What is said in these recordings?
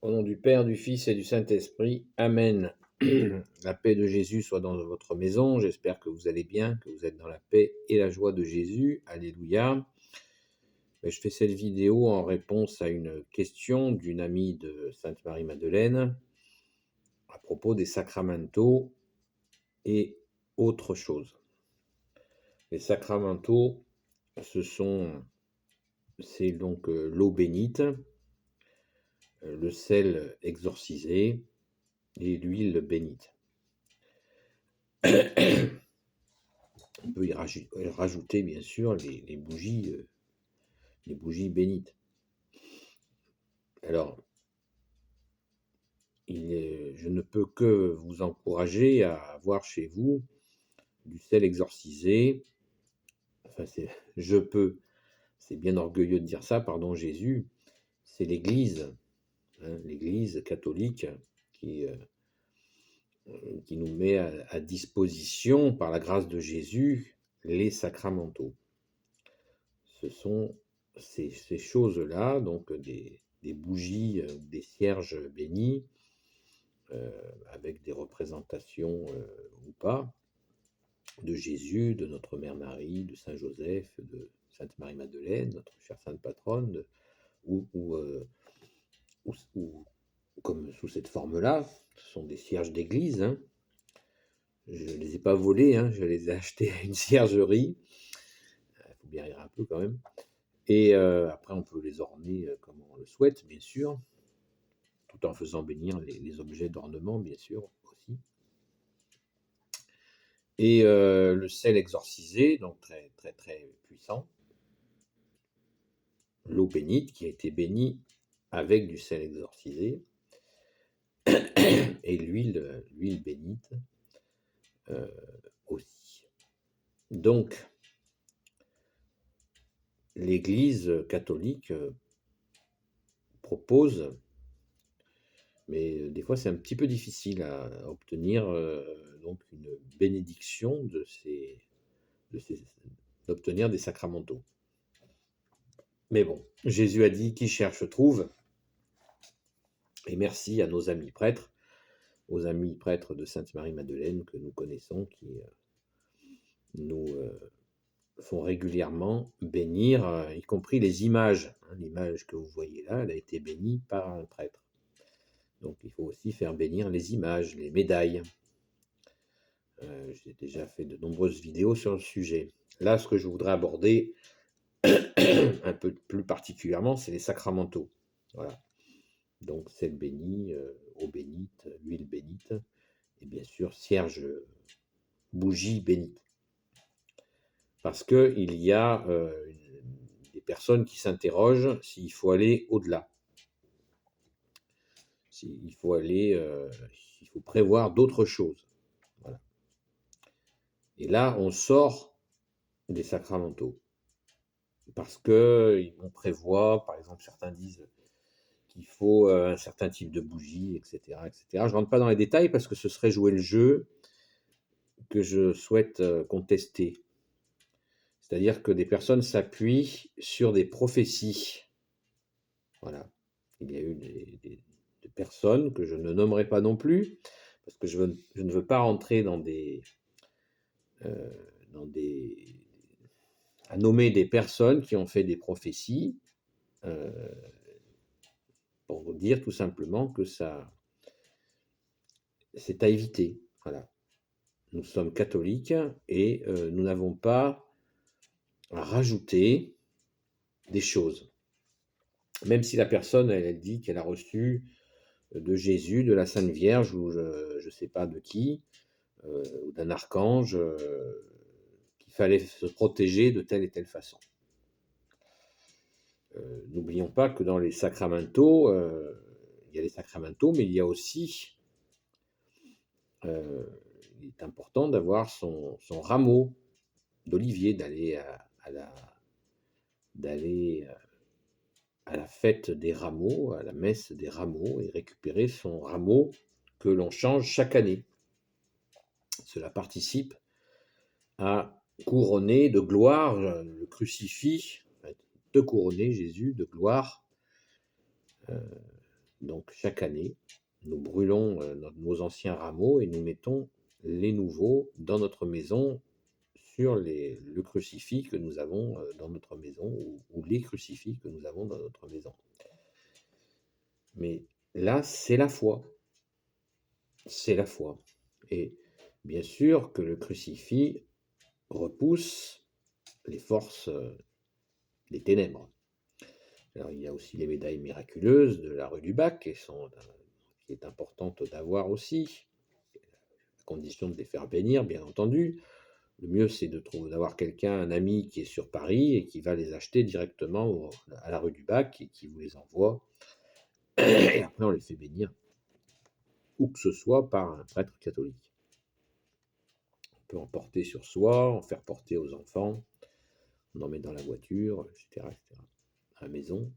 Au nom du Père, du Fils et du Saint-Esprit. Amen. La paix de Jésus soit dans votre maison. J'espère que vous allez bien, que vous êtes dans la paix et la joie de Jésus. Alléluia. Je fais cette vidéo en réponse à une question d'une amie de Sainte Marie-Madeleine à propos des sacramentaux et autre chose. Les sacramentaux, c'est donc l'eau bénite, le sel exorcisé et l'huile bénite. On peut y rajouter bien sûr les bougies bénites. Alors, je ne peux que vous encourager à avoir chez vous du sel exorcisé. Enfin, c'est bien orgueilleux de dire ça, pardon Jésus, c'est l'Église, l'Église catholique qui nous met à disposition, par la grâce de Jésus, les sacramentaux. Ce sont ces choses-là, donc des bougies, des cierges bénis, avec des représentations ou pas, de Jésus, de notre Mère Marie, de Saint Joseph, de Sainte Marie-Madeleine, notre chère Sainte Patronne, ou comme sous cette forme-là, ce sont des cierges d'église. Je ne les ai pas volés, je les ai achetés à une ciergerie. Il faut bien rire un peu quand même. Et après, on peut les orner comme on le souhaite, bien sûr, tout en faisant bénir les objets d'ornement, bien sûr, aussi. Et le sel exorcisé, donc très, très, très puissant. L'eau bénite qui a été bénie avec du sel exorcisé. Et l'huile bénite aussi. Donc, l'Église catholique propose, mais des fois c'est un petit peu difficile à obtenir, donc une bénédiction d'obtenir des sacramentaux. Mais bon, Jésus a dit « Qui cherche trouve ». Et merci à nos amis prêtres, aux amis prêtres de Sainte Marie-Madeleine que nous connaissons, qui nous font régulièrement bénir, y compris les images. L'image que vous voyez là, elle a été bénie par un prêtre. Donc il faut aussi faire bénir les images, les médailles. J'ai déjà fait de nombreuses vidéos sur le sujet. Là, ce que je voudrais aborder un peu plus particulièrement, c'est les sacramentaux. Voilà. Donc sel béni, eau bénite, huile bénite, et bien sûr cierge, bougie bénite. Parce qu'il y a des personnes qui s'interrogent s'il faut aller au-delà. Il faut prévoir d'autres choses. Voilà. Et là, on sort des sacramentaux. Parce qu'on prévoit, par exemple, certains disent qu'il faut un certain type de bougie, etc., etc. Je ne rentre pas dans les détails parce que ce serait jouer le jeu que je souhaite contester. C'est-à-dire que des personnes s'appuient sur des prophéties. Voilà. Il y a eu des personnes que je ne nommerai pas non plus, parce que je ne veux pas rentrer à nommer des personnes qui ont fait des prophéties, pour vous dire tout simplement que c'est à éviter. Voilà. Nous sommes catholiques et nous n'avons pas à rajouter des choses. Même si la personne, elle dit qu'elle a reçu de Jésus, de la Sainte Vierge, ou je ne sais pas de qui, ou d'un archange, qu'il fallait se protéger de telle et telle façon. N'oublions pas que dans les sacramentaux, il y a les sacramentaux, mais il y a aussi, il est important d'avoir son rameau d'olivier, d'aller à la fête des rameaux, à la messe des rameaux, et récupérer son rameau que l'on change chaque année. Cela participe à couronner de gloire le crucifix, de couronner Jésus de gloire Donc chaque année, nous brûlons nos anciens rameaux et nous mettons les nouveaux dans notre maison sur le crucifix que nous avons dans notre maison ou les crucifix que nous avons dans notre maison. Mais là, c'est la foi. C'est la foi. Et bien sûr que le crucifix repousse les forces des ténèbres. Alors, il y a aussi les médailles miraculeuses de la rue du Bac qui est importante d'avoir aussi, à condition de les faire bénir, bien entendu. Le mieux, c'est d'avoir quelqu'un, un ami qui est sur Paris et qui va les acheter directement à la rue du Bac et qui vous les envoie. Et après, on les fait bénir, où que ce soit, par un prêtre catholique. On peut en porter sur soi, en faire porter aux enfants, on en met dans la voiture, etc. À la maison,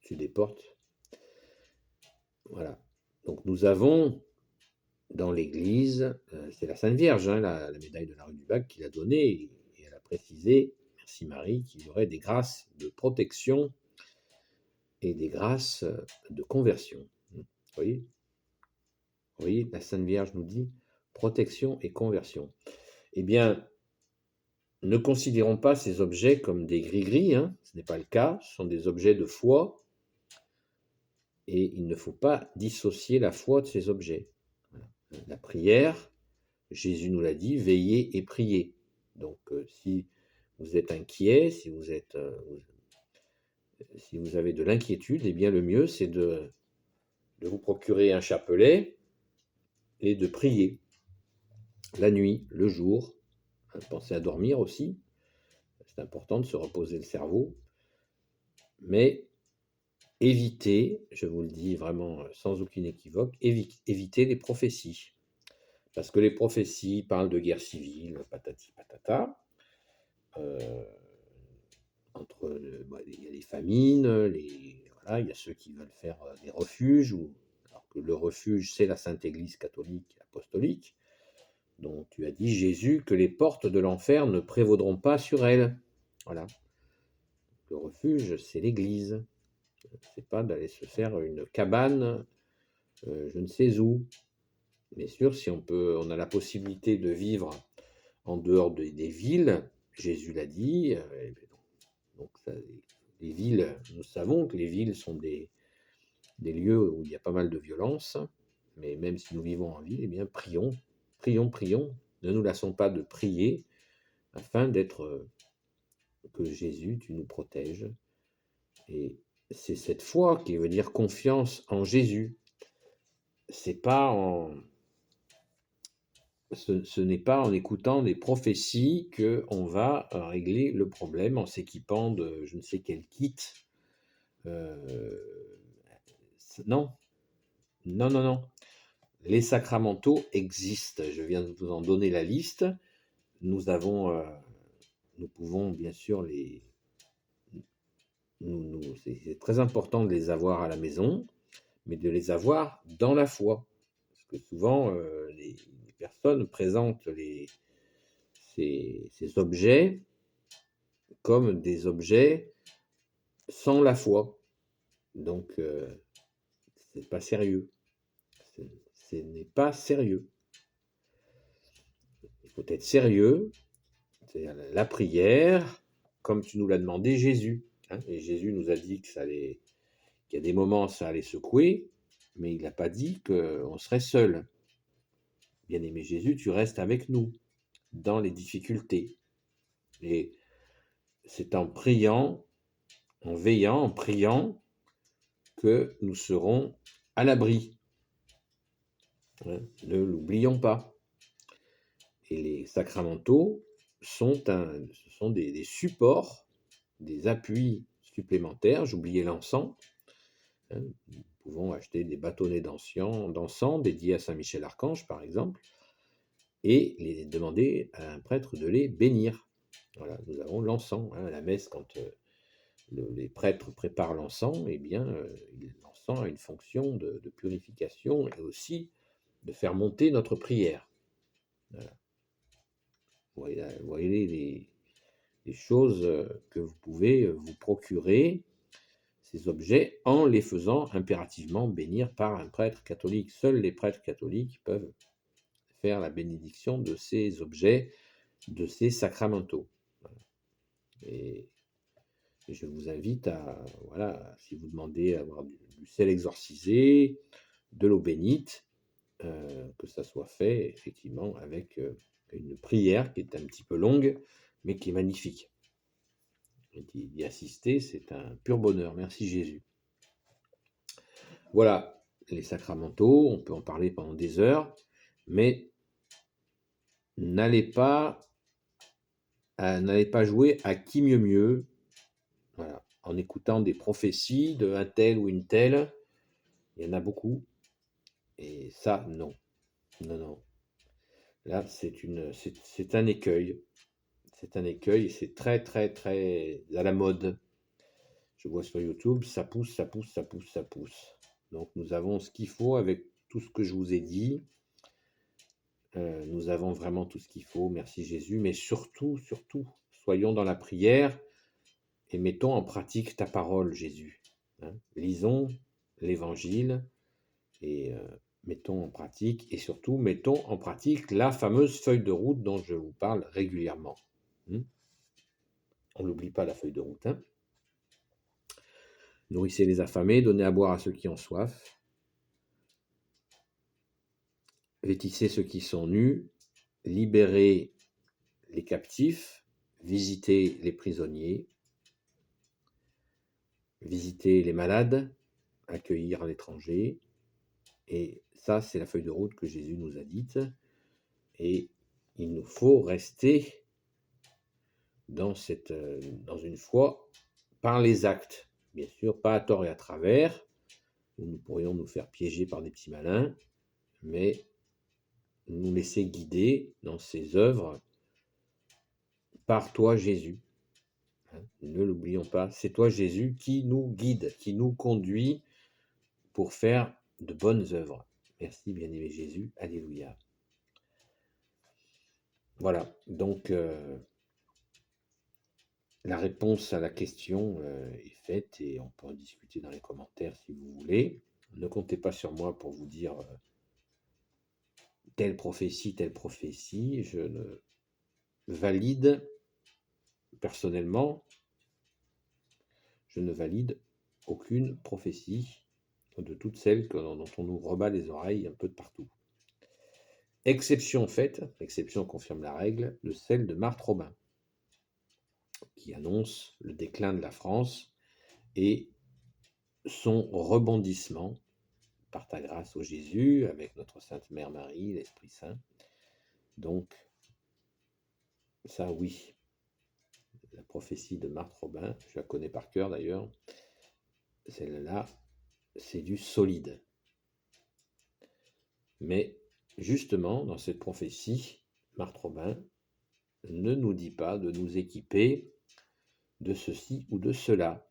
dessus des portes. Voilà. Donc nous avons dans l'église, c'est la Sainte Vierge, hein, la médaille de la rue du Bac qui l'a donnée, et elle a précisé, merci Marie, qu'il y aurait des grâces de protection et des grâces de conversion. Vous voyez, la Sainte Vierge nous dit protection et conversion. Eh bien, ne considérons pas ces objets comme des gris-gris, hein, ce n'est pas le cas, ce sont des objets de foi, et il ne faut pas dissocier la foi de ces objets. Voilà. La prière, Jésus nous l'a dit, veillez et priez. Donc, si vous êtes inquiet, si vous avez de l'inquiétude, eh bien le mieux c'est de vous procurer un chapelet et de prier la nuit, le jour. Pensez à dormir aussi. C'est important de se reposer le cerveau. Mais évitez, je vous le dis vraiment sans aucune équivoque, évitez les prophéties. Parce que les prophéties parlent de guerre civile, patati patata. Il y a les famines, voilà, il y a ceux qui veulent faire des refuges, alors que le refuge, c'est la Sainte Église catholique apostolique, dont tu as dit, Jésus, que les portes de l'enfer ne prévaudront pas sur elle. Voilà. Le refuge, c'est l'Église. C'est pas d'aller se faire une cabane, je ne sais où. Bien sûr, si on a la possibilité de vivre en dehors des villes, Jésus l'a dit, donc les villes, nous savons que les villes sont des lieux où il y a pas mal de violence, mais même si nous vivons en ville, eh bien prions, prions, prions, ne nous lassons pas de prier afin que Jésus, tu nous protèges. Et c'est cette foi qui veut dire confiance en Jésus. Ce n'est pas en écoutant des prophéties qu'on va régler le problème en s'équipant de je ne sais quel kit. Non, non, non, non. Les sacramentaux existent. Je viens de vous en donner la liste. Nous pouvons bien sûr c'est très important de les avoir à la maison, mais de les avoir dans la foi. Parce que souvent, les personnes présentent ces objets comme des objets sans la foi. Donc, c'est pas sérieux. Ce n'est pas sérieux. Il faut être sérieux. C'est la prière, comme tu nous l'as demandé, Jésus. Hein, et Jésus nous a dit qu'il y a des moments, ça allait secouer, mais il n'a pas dit qu'on serait seul. Bien-aimé Jésus, tu restes avec nous dans les difficultés. Et c'est en priant, en veillant, en priant, que nous serons à l'abri. Hein, ne l'oublions pas. Et les sacramentaux ce sont des supports, des appuis supplémentaires. J'oubliais l'encens. Hein, nous pouvons acheter des bâtonnets d'encens dédiés à Saint Michel Archange, par exemple, et les demander à un prêtre de les bénir. Voilà, nous avons l'encens. Hein, à la messe, quand les prêtres préparent l'encens, eh bien, l'encens a une fonction de purification et aussi de faire monter notre prière. Voilà. Vous voyez les choses que vous pouvez vous procurer. ces objets en les faisant impérativement bénir par un prêtre catholique. Seuls les prêtres catholiques peuvent faire la bénédiction de ces objets, de ces sacramentaux. Voilà. Et je vous invite à, voilà, si vous demandez à avoir du sel exorcisé, de l'eau bénite, que ça soit fait effectivement avec une prière qui est un petit peu longue, mais qui est magnifique. Et d'y assister, c'est un pur bonheur. Merci Jésus. Voilà, les sacramentaux, on peut en parler pendant des heures, mais n'allez pas jouer à qui mieux mieux, voilà, en écoutant des prophéties de un tel ou une telle. Il y en a beaucoup, et ça, non. Non, non. Là, c'est un écueil. C'est un écueil, et c'est très, très, très à la mode. Je vois sur YouTube, ça pousse, ça pousse, ça pousse, ça pousse. Donc, nous avons ce qu'il faut avec tout ce que je vous ai dit. Nous avons vraiment tout ce qu'il faut, merci Jésus. Mais surtout, surtout, soyons dans la prière et mettons en pratique ta parole, Jésus. Hein. Lisons l'Évangile et mettons en pratique, et surtout mettons en pratique la fameuse feuille de route dont je vous parle régulièrement. On n'oublie pas la feuille de route. Hein. Nourrissez les affamés, donnez à boire à ceux qui ont soif. Vêtissez ceux qui sont nus, libérez les captifs, visitez les prisonniers, visiter les malades, accueillir l'étranger. Et ça, c'est la feuille de route que Jésus nous a dite. Et il nous faut rester dans une foi par les actes. Bien sûr, pas à tort et à travers, où nous pourrions nous faire piéger par des petits malins, mais nous laisser guider dans ces œuvres par toi, Jésus. Ne l'oublions pas, c'est toi, Jésus, qui nous guide, qui nous conduit pour faire de bonnes œuvres. Merci, bien-aimé Jésus. Alléluia. Voilà, donc la réponse à la question est faite et on peut en discuter dans les commentaires si vous voulez. Ne comptez pas sur moi pour vous dire telle prophétie, telle prophétie. Je ne valide, personnellement, je ne valide aucune prophétie de toutes celles dont on nous rebat les oreilles un peu de partout. Exception faite, exception confirme la règle, de celle de Marthe Robin, qui annonce le déclin de la France et son rebondissement par ta grâce, ô Jésus, avec notre Sainte Mère Marie, l'Esprit Saint. Donc, ça oui, la prophétie de Marthe Robin, je la connais par cœur d'ailleurs, celle-là, c'est du solide. Mais justement, dans cette prophétie, Marthe Robin ne nous dit pas de nous équiper de ceci ou de cela.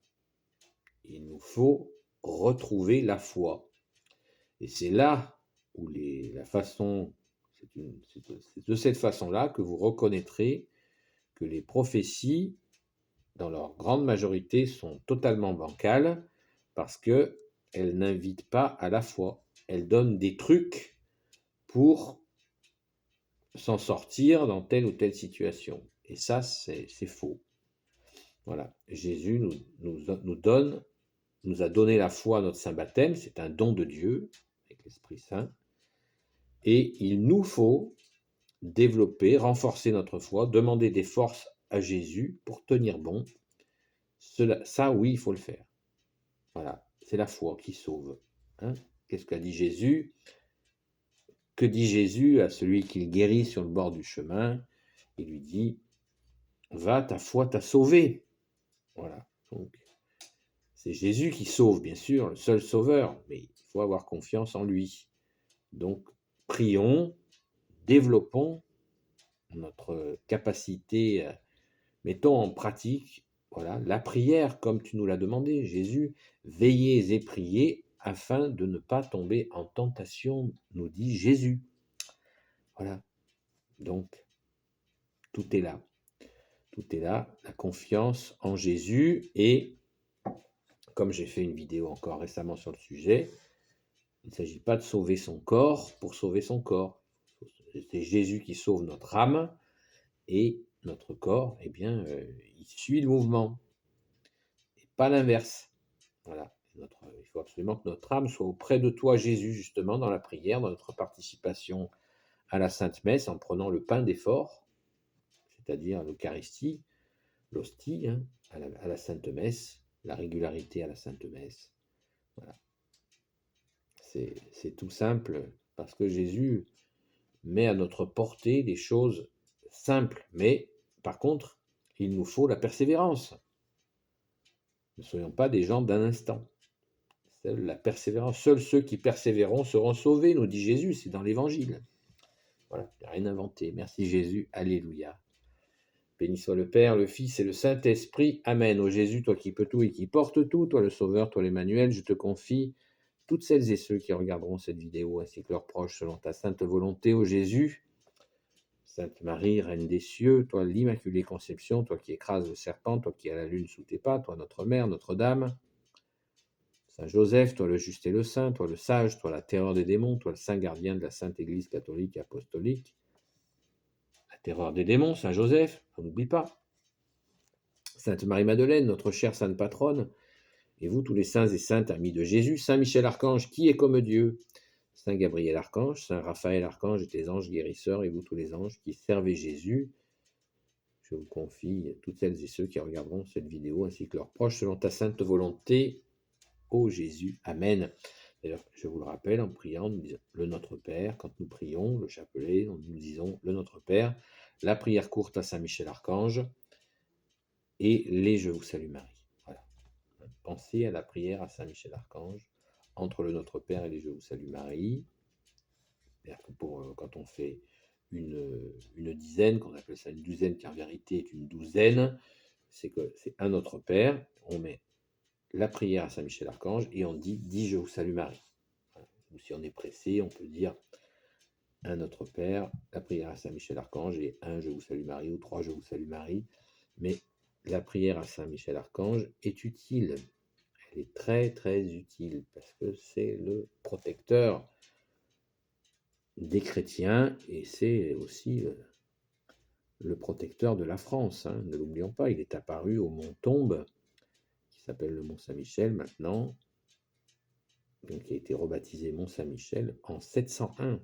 Il nous faut retrouver la foi. Et c'est là où la façon, c'est de cette façon-là que vous reconnaîtrez que les prophéties, dans leur grande majorité, sont totalement bancales parce qu'elles n'invitent pas à la foi. Elles donnent des trucs pour s'en sortir dans telle ou telle situation. Et ça, c'est faux. Voilà. Jésus nous a donné la foi à notre saint baptême, c'est un don de Dieu, avec l'Esprit Saint, et il nous faut développer, renforcer notre foi, demander des forces à Jésus pour tenir bon. Ça, oui, il faut le faire. Voilà, c'est la foi qui sauve. Hein. Qu'est-ce qu'a dit Jésus ? Que dit Jésus à celui qu'il guérit sur le bord du chemin ? Il lui dit, va, ta foi t'a sauvé. Voilà, donc c'est Jésus qui sauve, bien sûr, le seul sauveur, mais il faut avoir confiance en lui. Donc, prions, développons notre capacité, mettons en pratique, voilà, la prière comme tu nous l'as demandé, Jésus. Veillez et priez afin de ne pas tomber en tentation, nous dit Jésus. Voilà, donc tout est là. Tout est là, la confiance en Jésus et comme j'ai fait une vidéo encore récemment sur le sujet, il ne s'agit pas de sauver son corps pour sauver son corps. C'est Jésus qui sauve notre âme et notre corps, eh bien, il suit le mouvement et pas l'inverse. Voilà. Il faut absolument que notre âme soit auprès de toi, Jésus, justement, dans la prière, dans notre participation à la Sainte Messe, en prenant le pain d'effort, c'est-à-dire l'Eucharistie, l'hostie, hein, à la Sainte Messe, la régularité à la Sainte Messe. Voilà. C'est tout simple, parce que Jésus met à notre portée des choses simples, mais par contre, il nous faut la persévérance. Ne soyons pas des gens d'un instant. Seule la persévérance, seuls ceux qui persévéreront seront sauvés, nous dit Jésus, c'est dans l'Évangile. Voilà, il n'y a rien inventé. Merci Jésus, alléluia. Béni soit le Père, le Fils et le Saint-Esprit. Amen. Ô Jésus, toi qui peux tout et qui portes tout, toi le Sauveur, toi l'Emmanuel, je te confie toutes celles et ceux qui regarderont cette vidéo, ainsi que leurs proches, selon ta sainte volonté, ô Jésus. Sainte Marie, Reine des cieux, toi l'Immaculée Conception, toi qui écrases le serpent, toi qui as la lune sous tes pas, toi notre Mère, Notre-Dame. Saint Joseph, toi le juste et le saint, toi le sage, toi la terreur des démons, toi le saint gardien de la Sainte Église catholique et apostolique. La terreur des démons, Saint Joseph, on n'oublie pas. Sainte Marie-Madeleine, notre chère sainte patronne, et vous tous les saints et saintes amis de Jésus, Saint Michel Archange, qui est comme Dieu, Saint Gabriel Archange, Saint Raphaël Archange et les anges guérisseurs, et vous tous les anges qui servez Jésus, je vous confie toutes celles et ceux qui regarderont cette vidéo, ainsi que leurs proches, selon ta sainte volonté, ô Jésus. Amen. D'ailleurs, je vous le rappelle, en priant, nous disons le Notre Père. Quand nous prions le chapelet, nous disons le Notre Père. La prière courte à Saint Michel Archange et les Je vous salue Marie. Voilà. Pensez à la prière à Saint Michel Archange entre le Notre Père et les Je vous salue Marie. C'est-à-dire que quand on fait une dizaine, qu'on appelle ça une douzaine, qui en vérité est une douzaine, c'est que c'est un Notre Père, on met la prière à Saint Michel Archange et on dit Je vous salue Marie. Voilà. Ou si on est pressé, on peut dire un Notre Père, la prière à Saint Michel Archange et un Je vous salue Marie ou trois Je vous salue Marie. Mais la prière à Saint Michel Archange est utile. Elle est très très utile parce que c'est le protecteur des chrétiens et c'est aussi le protecteur de la France. Hein. Ne l'oublions pas, il est apparu au mont Tombe, qui s'appelle le mont Saint-Michel maintenant, donc qui a été rebaptisé mont Saint-Michel en 701.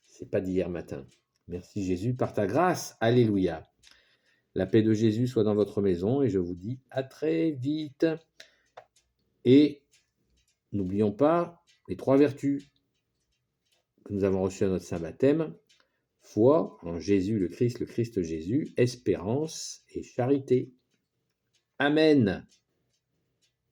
C'est pas d'hier matin. Merci Jésus par ta grâce. Alléluia. La paix de Jésus soit dans votre maison et je vous dis à très vite. Et n'oublions pas les trois vertus que nous avons reçues à notre saint baptême. Foi en Jésus le Christ Jésus, espérance et charité. Amen.